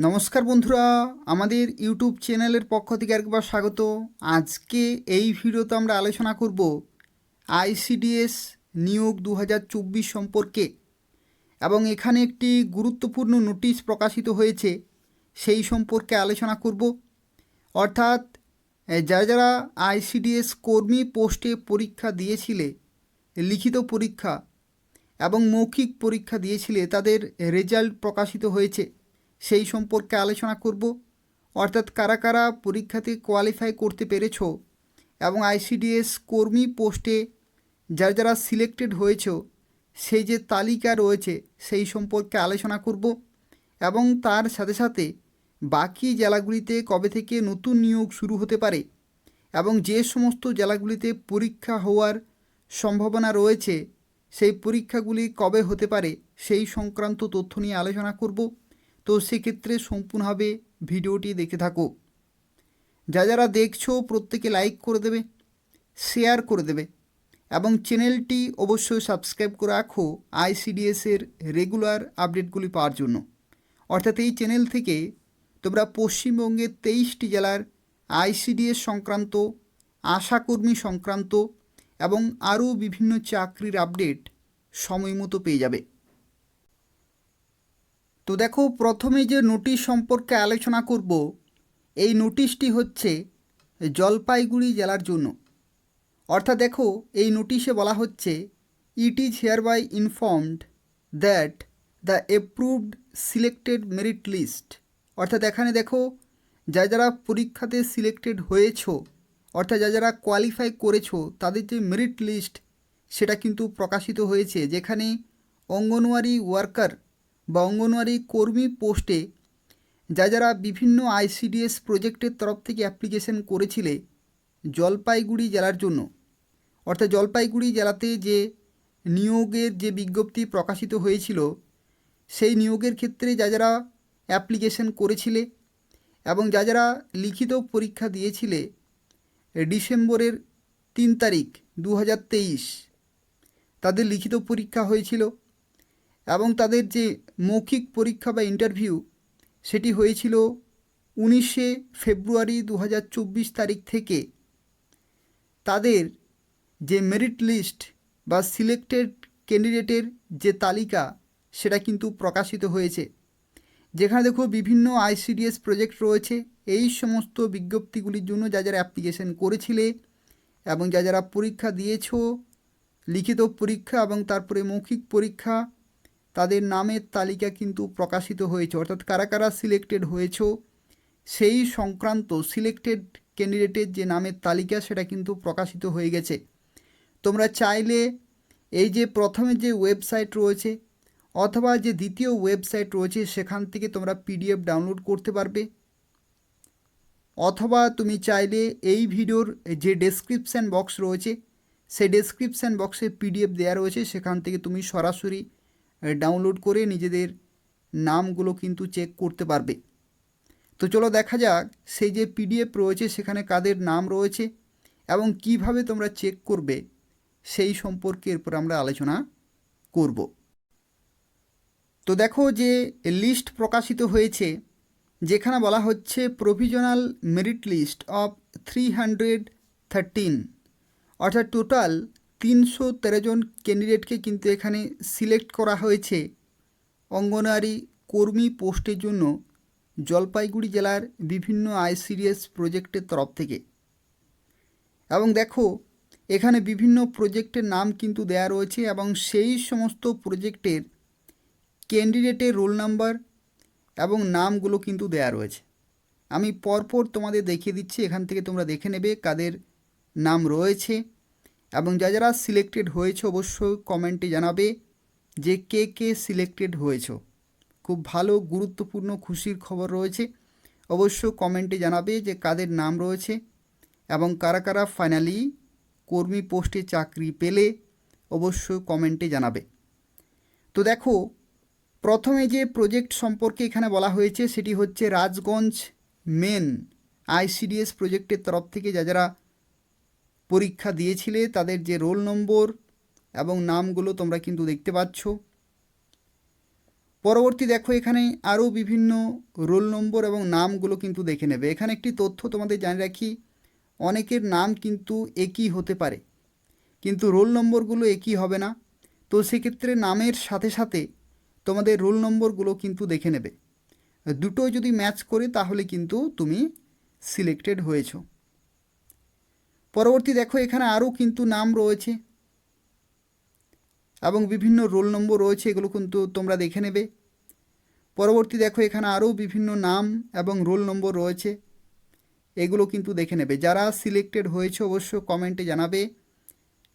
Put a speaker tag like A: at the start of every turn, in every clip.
A: নমস্কার বন্ধুরা, আমাদের ইউটিউব চ্যানেলের পক্ষ থেকে একবার স্বাগত। আজকে এই ভিডিওতে আমরা আলোচনা করব আইসিডিএস নিয়োগ 2024 সম্পর্কে, এবং এখানে একটি গুরুত্বপূর্ণ নোটিশ প্রকাশিত হয়েছে সেই সম্পর্কে আলোচনা করব। অর্থাৎ যারা যারা আইসিডিএস কর্মী পোস্টে পরীক্ষা দিয়েছিলে, লিখিত পরীক্ষা এবং মৌখিক পরীক্ষা দিয়েছিলে, তাদের রেজাল্ট প্রকাশিত হয়েছে সেই সম্পর্কে আলোচনা করব। অর্থাৎ কারা কারা পরীক্ষাতে কোয়ালিফাই করতে পেরেছো এবং আইসিডিএস কর্মী পোস্টে যারা যারা সিলেক্টেড হয়েছ সেই যে তালিকা রয়েছে সেই সম্পর্কে আলোচনা করব, এবং তার সাথে সাথে বাকি জেলাগুলিতে কবে থেকে নতুন নিয়োগ শুরু হতে পারে এবং যে সমস্ত জেলাগুলিতে পরীক্ষা হওয়ার সম্ভাবনা রয়েছে সেই পরীক্ষাগুলি কবে হতে পারে সেই সংক্রান্ত তথ্য নিয়ে আলোচনা করব। তো সেক্ষেত্রে সম্পূর্ণভাবে ভিডিওটি দেখতে থাকো। যারা দেখছো প্রত্যেকে লাইক করে দেবে, শেয়ার করে দেবে এবং চ্যানেলটি অবশ্যই সাবস্ক্রাইব করে রাখো আইসিডিএসের রেগুলার আপডেটগুলি পাওয়ার জন্য। অর্থাৎ এই চ্যানেল থেকে তোমরা পশ্চিমবঙ্গের 23টি জেলার আইসিডিএস সংক্রান্ত, আশাকর্মী সংক্রান্ত এবং আরও বিভিন্ন চাকরির আপডেট সময় মতো পেয়ে যাবে। তো দেখো, প্রথমে যে নোটিশ সম্পর্কে আলোচনা করব, এই নোটিশটি হচ্ছে জলপাইগুড়ি জেলার জন্য। অর্থাৎ দেখো, এই নোটিশে বলা হচ্ছে it is hereby informed that the approved selected merit list. অর্থাৎ এখানে দেখো, যারা পরীক্ষাতে সিলেক্টেড হয়েছো, অর্থাৎ যারা কোয়ালিফাই করেছো, তাদের যে মেরিট লিস্ট সেটা কিন্তু প্রকাশিত হয়েছে, যেখানে অঙ্গনওয়াড়ি ওয়ার্কার বা অঙ্গনওয়াড়ি কর্মী পোস্টে যারা বিভিন্ন আইসিডিএস প্রজেক্টের তরফ থেকে অ্যাপ্লিকেশন করেছিলে জলপাইগুড়ি জেলার জন্য। অর্থাৎ জলপাইগুড়ি জেলাতে যে নিয়োগের যে বিজ্ঞপ্তি প্রকাশিত হয়েছিল সেই নিয়োগের ক্ষেত্রে যারা অ্যাপ্লিকেশন করেছিলে এবং যারা লিখিত পরীক্ষা দিয়েছিলে ডিসেম্বরের 3 তারিখ 2023 তাদের লিখিত পরীক্ষা হয়েছিল, এবং তাদের যে মৌখিক পরীক্ষা বা ইন্টারভিউ সেটি হয়েছিল 19শে ফেব্রুয়ারি 2024 তারিখ থেকে। তাদের যে মেরিট লিস্ট বা সিলেক্টেড ক্যান্ডিডেটের যে তালিকা সেটা কিন্তু প্রকাশিত হয়েছে, যেখানে দেখো বিভিন্ন আইসিডিএস প্রজেক্ট রয়েছে। এই সমস্ত বিজ্ঞপ্তিগুলির জন্য যারা অ্যাপ্লিকেশন করেছিলে এবং যারা পরীক্ষা দিয়েছো, লিখিত পরীক্ষা এবং তারপরে মৌখিক পরীক্ষা, তাদের নামের তালিকা কিন্তু প্রকাশিত হয়েছে। অর্থাৎ কারা কারা সিলেক্টেড হয়েছো সেই সংক্রান্ত সিলেক্টেড ক্যান্ডিডেটের যে নামের তালিকা সেটা কিন্তু প্রকাশিত হয়ে গেছে। তোমরা চাইলে এই যে প্রথমে যে ওয়েবসাইট রয়েছে অথবা যে দ্বিতীয় ওয়েবসাইট রয়েছে সেখান থেকে তোমরা পিডিএফ ডাউনলোড করতে পারবে, অথবা তুমি চাইলে এই ভিডিওর যে ডেসক্রিপশান বক্স রয়েছে সেই ডেসক্রিপশান বক্সে পিডিএফ দেওয়া রয়েছে, সেখান থেকে তুমি সরাসরি ডাউনলোড করে নিজেদের নামগুলো কিন্তু চেক করতে পারবে। তো চলো দেখা যাক সেই যে পিডিএফ রয়েছে সেখানে কাদের নাম রয়েছে এবং কিভাবে তোমরা চেক করবে সেই সম্পর্কে এরপর আমরা আলোচনা করব। তো দেখো, যে লিস্ট প্রকাশিত হয়েছে যেখানে বলা হচ্ছে প্রভিজনাল মেরিট লিস্ট অফ 313, অর্থাৎ টোটাল 313 জন ক্যান্ডিডেটকে কিন্তু এখানে সিলেক্ট করা হয়েছে অঙ্গনওয়াড়ি কর্মী পোস্টের জন্য জলপাইগুড়ি জেলার বিভিন্ন আইসিডিএস প্রজেক্টের তরফ থেকে। এবং দেখো, এখানে বিভিন্ন প্রজেক্টের নাম কিন্তু দেয়া রয়েছে এবং সেই সমস্ত প্রজেক্টের ক্যান্ডিডেটের রোল নাম্বার এবং নামগুলো কিন্তু দেয়া রয়েছে। আমি পরপর তোমাদের দেখিয়ে দিচ্ছি, এখান থেকে তোমরা দেখে নেবে কাদের নাম রয়েছে, এবং যারা সিলেক্টেড হয়েছে অবশ্যই কমেন্টে জানাবে যে কে কে সিলেক্টেড হয়েছো। খুব ভালো গুরুত্বপূর্ণ খুশির খবর রয়েছে, অবশ্যই কমেন্টে জানাবে যে কাদের নাম রয়েছে এবং কারা কারা ফাইনালি কর্মী পোস্টে চাকরি পেলে অবশ্যই কমেন্টে জানাবে। তো দেখো, প্রথমে যে প্রজেক্ট সম্পর্কে এখানে বলা হয়েছে সেটি হচ্ছে রাজগঞ্জ মেন আইসিডিএস প্রজেক্টের তরফ থেকে যারা পরীক্ষা দিয়েছিলে তাদের যে রোল নম্বর এবং নামগুলো তোমরা কিন্তু দেখতে পাচ্ছ। পরবর্তী দেখো এখানে আরও বিভিন্ন রোল নম্বর এবং নামগুলো কিন্তু দেখে নেবে। এখানে একটি তথ্য তোমাদের জানিয়ে রাখি, অনেকের নাম কিন্তু একই হতে পারে কিন্তু রোল নম্বরগুলো একই হবে না। তো সেক্ষেত্রে নামের সাথে সাথে তোমাদের রোল নম্বরগুলো কিন্তু দেখে নেবে। দুটো যদি ম্যাচ করে তাহলে কিন্তু তুমি সিলেক্টেড হয়েছো। পরবর্তী দেখো এখানে আরও কিন্তু নাম রয়েছে এবং বিভিন্ন রোল নম্বর রয়েছে, এগুলো কিন্তু তোমরা দেখে নেবে। পরবর্তী দেখো এখানে আরও বিভিন্ন নাম এবং রোল নম্বর রয়েছে, এগুলো কিন্তু দেখে নেবে। যারা সিলেক্টেড হয়েছে অবশ্য কমেন্টে জানাবে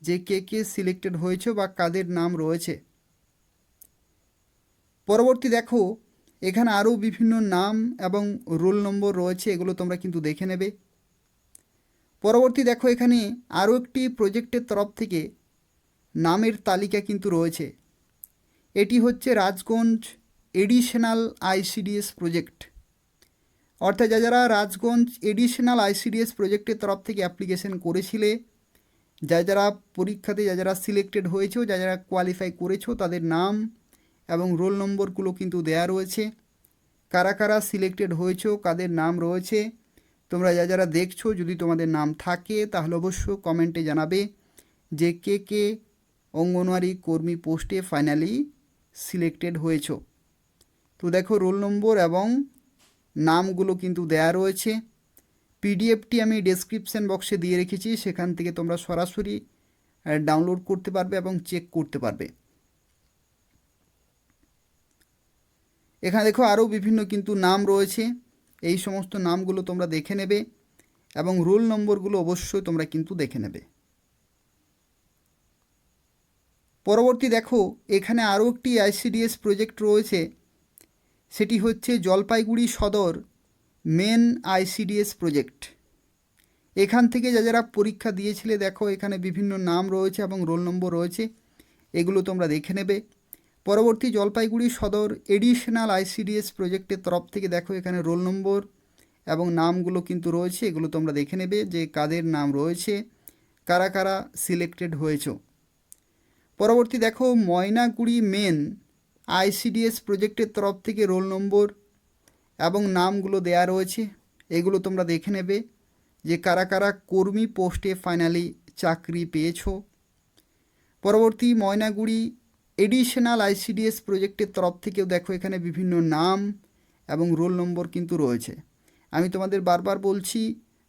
A: যে কে কে সিলেক্টেড হয়েছে বা কাদের নাম রয়েছে। পরবর্তী দেখো এখানে আরও বিভিন্ন নাম এবং রোল নম্বর রয়েছে, এগুলো তোমরা কিন্তু দেখে নেবে। পরবর্তী দেখো এখানে আরও একটি প্রজেক্টের তরফ থেকে নামের তালিকা কিন্তু রয়েছে। এটি হচ্ছে রাজগঞ্জ এডিশনাল আইসিডিএস প্রজেক্ট, অর্থাৎ যারা রাজগঞ্জ এডিশনাল আইসিডিএস প্রজেক্টের তরফ থেকে অ্যাপ্লিকেশন করেছিলে, যারা পরীক্ষাতে যারা সিলেক্টেড হয়েছো, যারা কোয়ালিফাই করেছো, তাদের নাম এবং রোল নম্বরগুলো কিন্তু দেয়া রয়েছে। কারা কারা সিলেক্টেড হয়েছো, কাদের নাম রয়েছে, তোমরা যারা দেখছো যদি তোমাদের নাম থাকে তাহলে অবশ্যই কমেন্টে জানাবে যে কে কে অঙ্গনওয়াড়ি কর্মী পোস্টে ফাইনালি সিলেক্টেড হয়েছো। তো দেখো রোল নম্বর এবং নামগুলো কিন্তু দেয়া রয়েছে। পিডিএফটি আমি ডেসক্রিপশন বক্সে দিয়ে রেখেছি, সেখান থেকে তোমরা সরাসরি ডাউনলোড করতে পারবে এবং চেক করতে পারবে। এখানে দেখো আরও বিভিন্ন কিন্তু নাম রয়েছে, এই সমস্ত নামগুলো তোমরা দেখে নেবে এবং রোল নম্বরগুলো অবশ্যই তোমরা কিন্তু দেখে নেবে। পরবর্তী দেখো এখানে আরও একটি আইসিডিএস প্রজেক্ট রয়েছে, সেটি হচ্ছে জলপাইগুড়ি সদর মেন আইসিডিএস প্রজেক্ট। এখান থেকে যারা পরীক্ষা দিয়েছিলে দেখো এখানে বিভিন্ন নাম রয়েছে এবং রোল নম্বর রয়েছে, এগুলো তোমরা দেখে নেবে। পরবর্তী জলপাইগুড়ি সদর এডিশনাল আইসিডিএস প্রজেক্টের তরফ থেকে দেখো এখানে রোল নম্বর এবং নামগুলো কিন্তু রয়েছে, এগুলো তোমরা দেখে নেবে যে কাদের নাম রয়েছে, কারা কারা সিলেক্টেড হয়েছো। পরবর্তী দেখো ময়নাগুড়ি মেন আইসিডিএস প্রজেক্টের তরফ থেকে রোল নম্বর এবং নামগুলো দেয়া রয়েছে, এগুলো তোমরা দেখে নেবে যে কারা কারা কর্মী পোস্টে ফাইনালি চাকরি পেয়েছো। পরবর্তী ময়নাগুড়ি এডিশনাল আইসিডিএস প্রজেক্টের তরফ থেকেও দেখো এখানে বিভিন্ন নাম এবং রোল নম্বর কিন্তু রয়েছে। আমি তোমাদের বারবার বলছি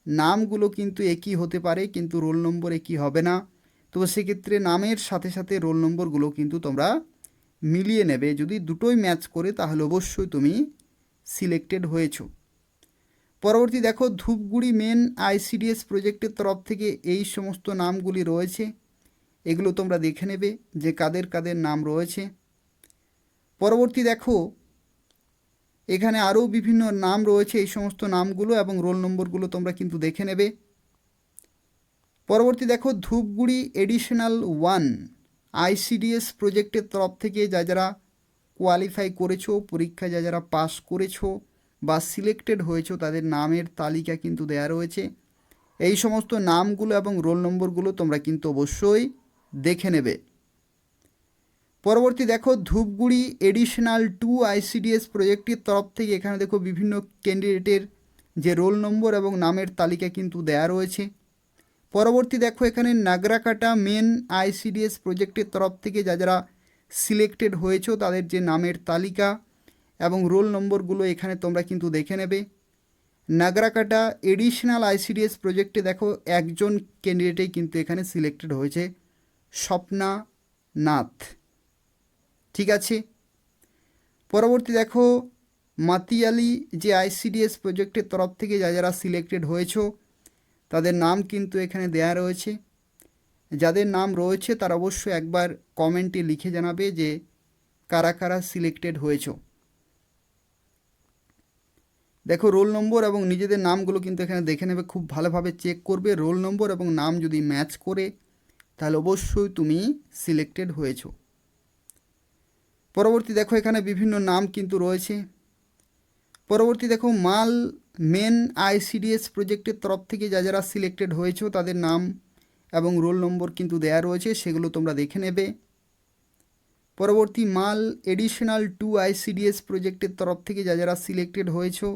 A: নামগুলো কিন্তু একই হতে পারে কিন্তু রোল নম্বর একই হবে না। তো সেক্ষেত্রে নামের সাথে সাথে রোল নম্বরগুলো কিন্তু তোমরা মিলিয়ে নেবে, যদি দুটোই ম্যাচ করে তাহলে অবশ্যই তুমি সিলেক্টেড হয়েছো। পরবর্তী দেখো ধূপগুড়ি মেন আইসিডিএস প্রজেক্টের তরফ থেকে এই সমস্ত নামগুলি রয়েছে, এগুলো তোমরা দেখে নেবে যে কাদের কাদের নাম রয়েছে। পরবর্তী দেখো এখানে আরও বিভিন্ন নাম রয়েছে, এই সমস্ত নামগুলো এবং রোল নম্বরগুলো তোমরা কিন্তু দেখে নেবে। পরবর্তী দেখো ধূপগুড়ি এডিশনাল 1 আইসিডিএস প্রজেক্টের তরফ থেকে যারা কোয়ালিফাই করেছো, পরীক্ষায় যারা পাস করেছো বা সিলেক্টেড হয়েছো, তাদের নামের তালিকা কিন্তু দেয়া রয়েছে। এই সমস্ত নামগুলো এবং রোল নম্বরগুলো তোমরা কিন্তু অবশ্যই দেখে নেবে। পরবর্তী দেখো ধূপগুড়ি এডিশনাল 2 আইসিডিএস প্রজেক্টের তরফ থেকে এখানে দেখো বিভিন্ন ক্যান্ডিডেটের যে রোল নম্বর এবং নামের তালিকা কিন্তু দেয়া রয়েছে। পরবর্তী দেখো এখানে নাগরাকাটা মেন আইসিডিএস প্রজেক্টের তরফ থেকে যারা সিলেক্টেড হয়েছো তাদের যে নামের তালিকা এবং রোল নম্বরগুলো এখানে তোমরা কিন্তু দেখে নেবে। নাগরাকাটা এডিশনাল আইসিডিএস প্রজেক্টে দেখো একজন ক্যান্ডিডেটেই কিন্তু এখানে সিলেক্টেড হয়েছে, স্বপ্না নাথ। ঠিক আছে। পরবর্তী দেখো মাতিয়ালি যে আইসিডিএস প্রজেক্টের তরফ থেকে যারা সিলেক্টেড হয়েছো তাদের নাম কিন্তু এখানে দেয়া রয়েছে। যাদের নাম রয়েছে তারা অবশ্যই একবার কমেন্টে লিখে জানাবে যে কারা কারা সিলেক্টেড হয়েছো। দেখো রোল নম্বর এবং নিজেদের নামগুলো কিন্তু এখানে দেখে নেবে, খুব ভালোভাবে চেক করবে। রোল নম্বর এবং নাম যদি ম্যাচ করে তাহলে অবশ্যই তুমি সিলেক্টেড হয়েছো। পরবর্তী দেখো এখানে বিভিন্ন নাম কিন্তু রয়েছে। পরবর্তী দেখো মাল মেন আইসিডিএস প্রজেক্টের তরফ থেকে যারা সিলেক্টেড হয়েছো তাদের নাম এবং রোল নম্বর কিন্তু দেয়া রয়েছে, সেগুলো তোমরা দেখে নেবে। পরবর্তী মাল এডিশনাল 2 ICDS প্রজেক্টের তরফ থেকে যারা সিলেক্টেড হয়েছো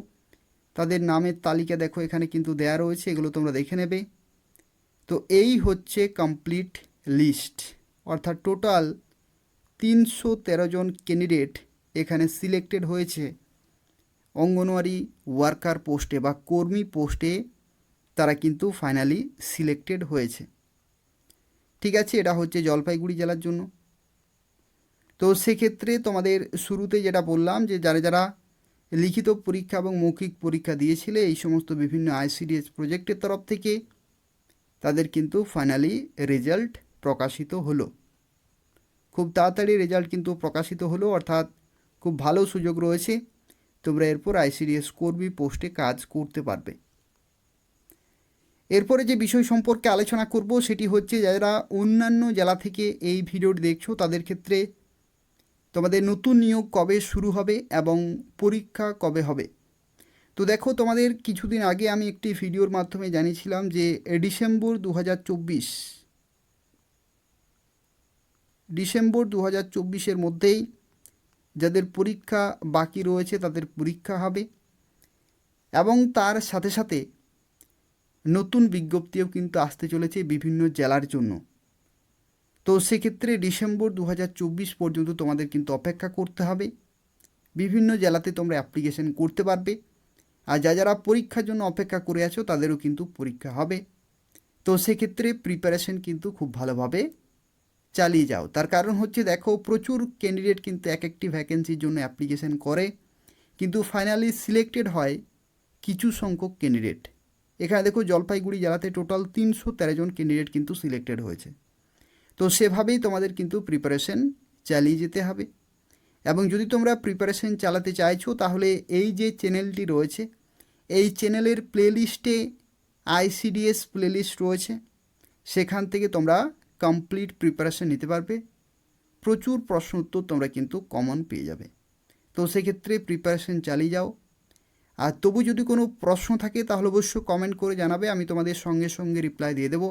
A: তাদের নামের তালিকা দেখো এখানে কিন্তু দেয়া রয়েছে, এগুলো তোমরা দেখে নেবে। তো এই হচ্ছে কমপ্লিট লিস্ট, অর্থাৎ টোটাল 313 জন ক্যান্ডিডেট এখানে সিলেক্টেড হয়েছে অঙ্গনওয়াড়ি ওয়ার্কার পোস্টে বা কর্মী পোস্টে, তারা কিন্তু ফাইনালি সিলেক্টেড হয়েছে। ঠিক আছে, এটা হচ্ছে জলপাইগুড়ি জেলার জন্য। তো সেক্ষেত্রে তোমাদের শুরুতে যেটা বললাম যে যারা লিখিত পরীক্ষা এবং মৌখিক পরীক্ষা দিয়েছিলে এই সমস্ত বিভিন্ন ICDS প্রজেক্টের তরফ থেকে, তাদের কিন্তু ফাইনালি রেজাল্ট প্রকাশিত হলো। খুব তাড়াতাড়ি রেজাল্ট কিন্তু প্রকাশিত হলো, অর্থাৎ খুব ভালো সুযোগ রয়েছে, তোমরা এরপর ICDS কর্মী পোস্টে কাজ করতে পারবে। এরপরে যে বিষয় সম্পর্কে আলোচনা করব সেটি হচ্ছে যারা অন্যান্য জেলা থেকে এই ভিডিওটি দেখছো তাদের ক্ষেত্রে তোমাদের নতুন নিয়োগ কবে শুরু হবে এবং পরীক্ষা কবে হবে। তো দেখো, তোমাদের কিছুদিন আগে আমি একটি ভিডিওর মাধ্যমে জানিয়েছিলাম যে ডিসেম্বর 2024 মধ্যেই যাদের পরীক্ষা বাকি রয়েছে তাদের পরীক্ষা হবে এবং তার সাথে সাথে নতুন বিজ্ঞপ্তিও কিন্তু আসতে চলেছে বিভিন্ন জেলার জন্য। তো সেক্ষেত্রে ডিসেম্বর 2024 পর্যন্ত তোমাদের কিন্তু অপেক্ষা করতে হবে। বিভিন্ন জেলাতে তোমরা অ্যাপ্লিকেশন করতে পারবে, আর যারা পরীক্ষার জন্য অপেক্ষা করে আছো তাদেরও কিন্তু পরীক্ষা হবে। তো সেক্ষেত্রে প্রিপারেশন কিন্তু খুব ভালোভাবে চালিয়ে যাও। তার কারণ হচ্ছে দেখো, প্রচুর ক্যান্ডিডেট কিন্তু এক একটি ভ্যাকেন্সির জন্য অ্যাপ্লিকেশন করে, কিন্তু ফাইনালি সিলেক্টেড হয় কিছু সংখ্যক ক্যান্ডিডেট। এখানে দেখো জলপাইগুড়ি জেলাতে টোটাল 313 জন ক্যান্ডিডেট কিন্তু সিলেক্টেড হয়েছে। তো সেভাবেই তোমাদের কিন্তু প্রিপারেশন চালিয়ে যেতে হবে। এবং যদি তোমরা প্রিপারেশন চালাতে চাইছো তাহলে এই যে চ্যানেলটি রয়েছে এই চ্যানেলের প্লেলিস্টে ICDS প্লেলিস্ট রয়েছে, সেখান থেকে তোমরা কমপ্লিট প্রিপারেশন নিতে পারবে। প্রচুর প্রশ্ন উত্তর তোমরা কিন্তু কমন পেয়ে যাবে। তো সেক্ষেত্রে প্রিপারেশন চালিয়ে যাও। আর তবু যদি কোনো প্রশ্ন থাকে তাহলে অবশ্যই কমেন্ট করে জানাবে, আমি তোমাদের সঙ্গে সঙ্গে রিপ্লাই দিয়ে দেবো।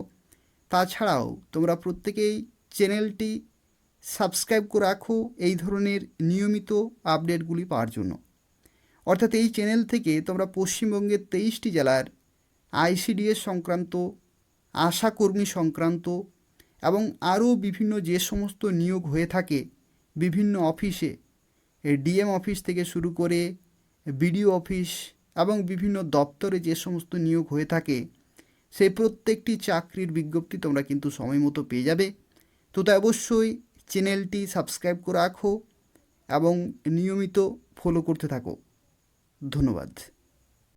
A: তাছাড়াও তোমরা প্রত্যেকেই চ্যানেলটি সাবস্ক্রাইব করে রাখো এই ধরনের নিয়মিত আপডেটগুলি পাওয়ার জন্য। অর্থাৎ এই চ্যানেল থেকে তোমরা পশ্চিমবঙ্গের 23টি জেলার ICDS সংক্রান্ত, আশাকর্মী সংক্রান্ত এবং আরও বিভিন্ন যে সমস্ত নিয়োগ হয়ে থাকে বিভিন্ন অফিসে, DM অফিস থেকে শুরু করে BDO অফিস এবং বিভিন্ন দপ্তরে যে সমস্ত নিয়োগ হয়ে থাকে সেই প্রত্যেকটি চাকরির বিজ্ঞপ্তি তোমরা কিন্তু সময় মতো পেয়ে যাবে। তো তাই অবশ্যই চ্যানেলটি সাবস্ক্রাইব করে রাখো এবং নিয়মিত ফলো করতে থাকো। ধন্যবাদ।